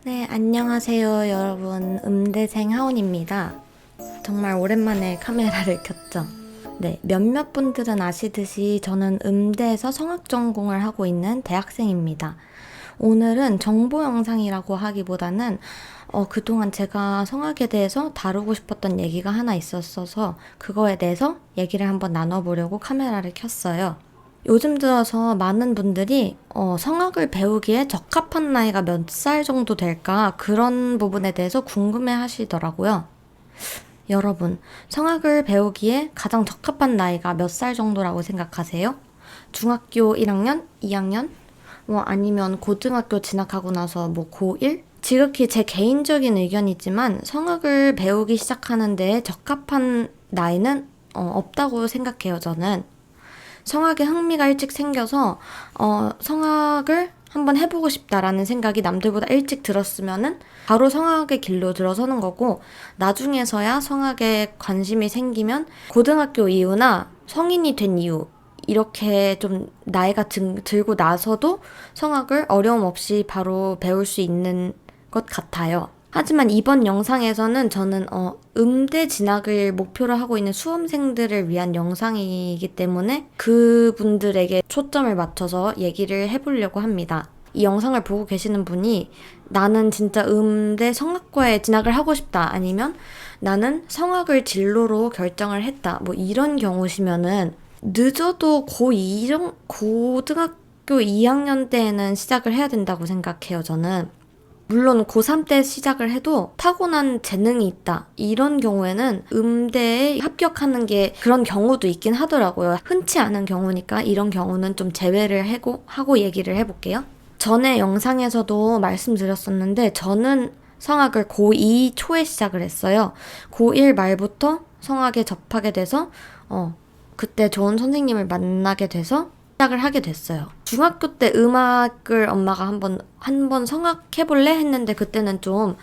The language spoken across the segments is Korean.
네, 안녕하세요, 여러분. 음대생 하온입니다. 정말 오랜만에 카메라를 켰죠. 네, 몇몇 분들은 아시듯이 저는 음대에서 성악 전공을 하고 있는 대학생입니다. 오늘은 정보 영상이라고 하기보다는 그동안 제가 성악에 대해서 다루고 싶었던 얘기가 하나 있었어서 그거에 대해서 얘기를 한번 나눠보려고 카메라를 켰어요. 요즘 들어서 많은 분들이 성악을 배우기에 적합한 나이가 몇 살 정도 될까 그런 부분에 대해서 궁금해 하시더라고요. 여러분, 성악을 배우기에 가장 적합한 나이가 몇 살 정도라고 생각하세요? 중학교 1학년, 2학년? 아니면 고등학교 진학하고 나서 고1? 지극히 제 개인적인 의견이지만 성악을 배우기 시작하는 데에 적합한 나이는 없다고 생각해요, 저는. 성악에 흥미가 일찍 생겨서 성악을 한번 해보고 싶다라는 생각이 남들보다 일찍 들었으면은 바로 성악의 길로 들어서는 거고, 나중에서야 성악에 관심이 생기면 고등학교 이후나 성인이 된 이후 이렇게 좀 나이가 들고 나서도 성악을 어려움 없이 바로 배울 수 있는 것 같아요. 하지만 이번 영상에서는 저는 음대 진학을 목표로 하고 있는 수험생들을 위한 영상이기 때문에 그분들에게 초점을 맞춰서 얘기를 해보려고 합니다. 이 영상을 보고 계시는 분이 나는 진짜 음대 성악과에 진학을 하고 싶다, 아니면 나는 성악을 진로로 결정을 했다, 이런 경우시면은 늦어도 고등학교 2학년 때에는 시작을 해야 된다고 생각해요, 저는. 물론 고3 때 시작을 해도 타고난 재능이 있다, 이런 경우에는 음대에 합격하는 게 그런 경우도 있긴 하더라고요. 흔치 않은 경우니까 이런 경우는 좀 제외를 하고 얘기를 해볼게요. 전에 영상에서도 말씀드렸었는데 저는 성악을 고2 초에 시작을 했어요. 고1 말부터 성악에 접하게 돼서 그때 좋은 선생님을 만나게 돼서 시작을 하게 됐어요. 중학교 때 음악을 엄마가 한번 성악 해볼래? 했는데 그때는 좀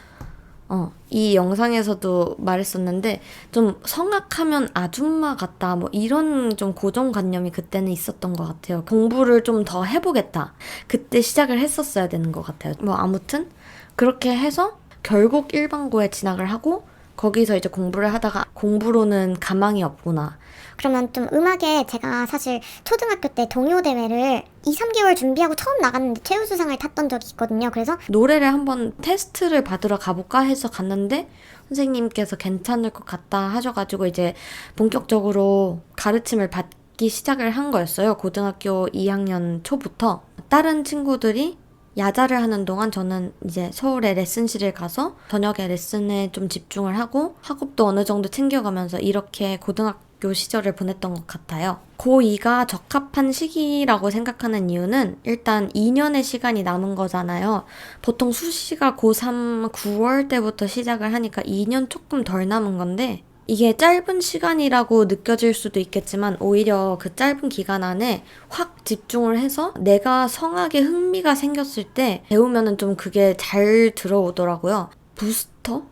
이 영상에서도 말했었는데 좀 성악하면 아줌마 같다, 이런 좀 고정관념이 그때는 있었던 것 같아요. 공부를 좀 더 해보겠다, 그때 시작을 했었어야 되는 것 같아요. 아무튼 그렇게 해서 결국 일반고에 진학을 하고 거기서 이제 공부를 하다가 공부로는 가망이 없구나. 그러면 좀 음악에 제가 사실 초등학교 때 동요대회를 2, 3개월 준비하고 처음 나갔는데 최우수상을 탔던 적이 있거든요. 그래서 노래를 한번 테스트를 받으러 가볼까 해서 갔는데 선생님께서 괜찮을 것 같다 하셔가지고 이제 본격적으로 가르침을 받기 시작을 한 거였어요. 고등학교 2학년 초부터. 다른 친구들이 야자를 하는 동안 저는 이제 서울에 레슨실을 가서 저녁에 레슨에 좀 집중을 하고 학업도 어느 정도 챙겨가면서 이렇게 고등학교 시절을 보냈던 것 같아요. 고2가 적합한 시기라고 생각하는 이유는 일단 2년의 시간이 남은 거잖아요. 보통 수시가 고3 9월 때부터 시작을 하니까 2년 조금 덜 남은 건데, 이게 짧은 시간이라고 느껴질 수도 있겠지만 오히려 그 짧은 기간 안에 확 집중을 해서 내가 성악에 흥미가 생겼을 때 배우면은 좀 그게 잘 들어오더라고요. 부스터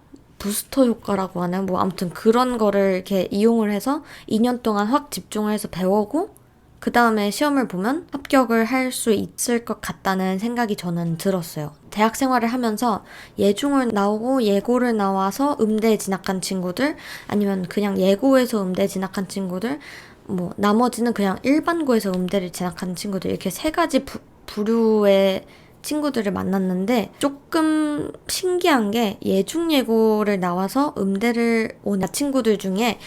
효과라고 하나요? 아무튼 그런 거를 이렇게 이용을 해서 2년 동안 확 집중을 해서 배우고 그 다음에 시험을 보면 합격을 할 수 있을 것 같다는 생각이 저는 들었어요. 대학 생활을 하면서 예중을 나오고 예고를 나와서 음대에 진학한 친구들, 아니면 그냥 예고에서 음대에 진학한 친구들, 나머지는 그냥 일반고에서 음대를 진학한 친구들, 이렇게 세 가지 부류의 친구들을 만났는데 조금 신기한 게 예중예고를 나와서 음대를 온 친구들 중에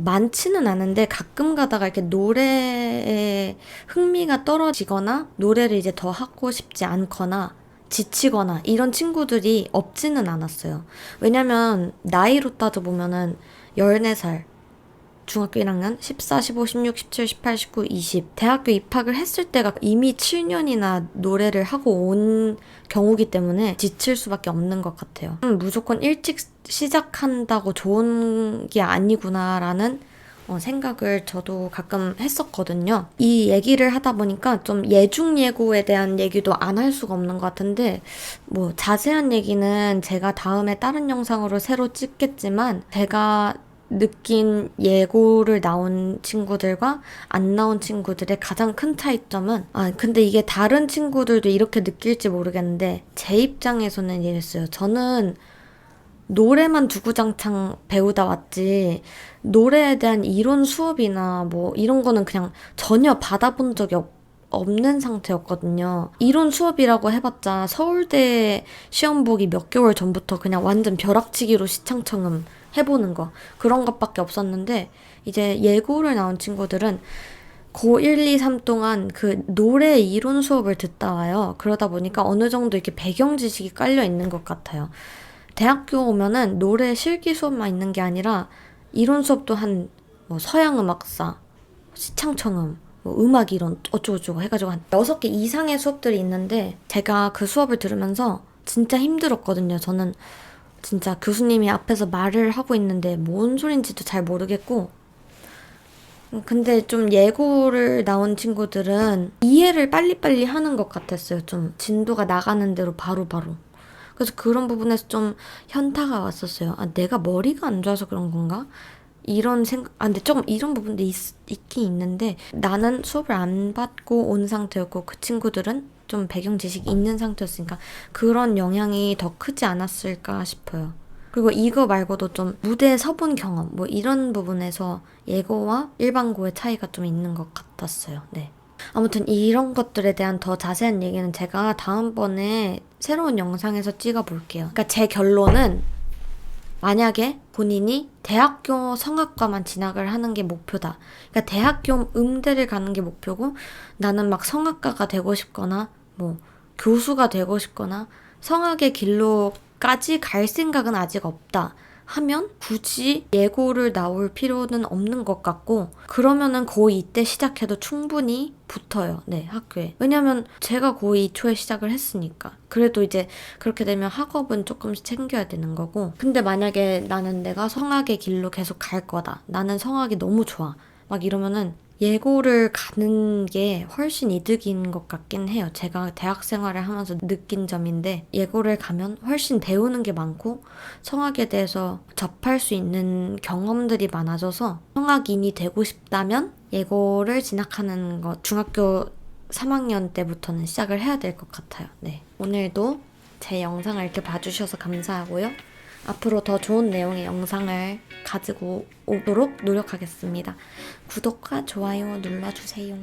많지는 않은데 가끔 가다가 이렇게 노래에 흥미가 떨어지거나 노래를 이제 더 하고 싶지 않거나 지치거나 이런 친구들이 없지는 않았어요. 왜냐면 나이로 따져보면은 14살, 중학교 1학년, 14, 15, 16, 17, 18, 19, 20 대학교 입학을 했을 때가 이미 7년이나 노래를 하고 온 경우기 때문에 지칠 수밖에 없는 것 같아요. 무조건 일찍 시작한다고 좋은 게 아니구나라는 생각을 저도 가끔 했었거든요. 이 얘기를 하다 보니까 좀 예중예고에 대한 얘기도 안 할 수가 없는 것 같은데, 자세한 얘기는 제가 다음에 다른 영상으로 새로 찍겠지만, 제가 느낀 예고를 나온 친구들과 안 나온 친구들의 가장 큰 차이점은, 근데 이게 다른 친구들도 이렇게 느낄지 모르겠는데 제 입장에서는 이랬어요. 저는 노래만 주구장창 배우다 왔지 노래에 대한 이론 수업이나 뭐 이런 거는 그냥 전혀 받아본 적이 없는 상태였거든요. 이론 수업이라고 해봤자 서울대 시험 보기 몇 개월 전부터 그냥 완전 벼락치기로 시창청음 해보는 거, 그런 것밖에 없었는데 이제 예고를 나온 친구들은 고 1, 2, 3 동안 그 노래 이론 수업을 듣다 와요. 그러다 보니까 어느 정도 이렇게 배경 지식이 깔려 있는 것 같아요. 대학교 오면은 노래 실기 수업만 있는 게 아니라 이론 수업도 한 뭐 서양 음악사, 시창청음, 뭐 음악 이론 어쩌고저쩌고 해가지고 한 6개 이상의 수업들이 있는데 제가 그 수업을 들으면서 진짜 힘들었거든요. 저는 진짜 교수님이 앞에서 말을 하고 있는데 뭔 소린지도 잘 모르겠고, 근데 좀 예고를 나온 친구들은 이해를 빨리빨리 하는 것 같았어요. 좀 진도가 나가는 대로 바로바로. 그래서 그런 부분에서 좀 현타가 왔었어요. 내가 머리가 안 좋아서 그런 건가? 이런 생각, 근데 조금 이런 부분도 있긴 있는데 나는 수업을 안 받고 온 상태였고 그 친구들은 좀 배경 지식이 있는 상태였으니까 그런 영향이 더 크지 않았을까 싶어요. 그리고 이거 말고도 좀 무대에 서본 경험, 뭐 이런 부분에서 예고와 일반고의 차이가 좀 있는 것 같았어요. 네. 아무튼 이런 것들에 대한 더 자세한 얘기는 제가 다음번에 새로운 영상에서 찍어볼게요. 그러니까 제 결론은 만약에 본인이 대학교 성악과만 진학을 하는 게 목표다. 그러니까 대학교 음대를 가는 게 목표고 나는 막 성악가가 되고 싶거나 뭐 교수가 되고 싶거나 성악의 길로까지 갈 생각은 아직 없다 하면 굳이 예고를 나올 필요는 없는 것 같고, 그러면은 고2 때 시작해도 충분히 붙어요. 네, 학교에. 왜냐면 제가 고2 초에 시작을 했으니까. 그래도 이제 그렇게 되면 학업은 조금씩 챙겨야 되는 거고, 근데 만약에 나는 내가 성악의 길로 계속 갈 거다, 나는 성악이 너무 좋아, 막 이러면은 예고를 가는 게 훨씬 이득인 것 같긴 해요. 제가 대학 생활을 하면서 느낀 점인데 예고를 가면 훨씬 배우는 게 많고 성악에 대해서 접할 수 있는 경험들이 많아져서 성악인이 되고 싶다면 예고를 진학하는 것 중학교 3학년 때부터는 시작을 해야 될 것 같아요. 네. 오늘도 제 영상을 이렇게 봐주셔서 감사하고요. 앞으로 더 좋은 내용의 영상을 가지고 오도록 노력하겠습니다. 구독과 좋아요 눌러주세요.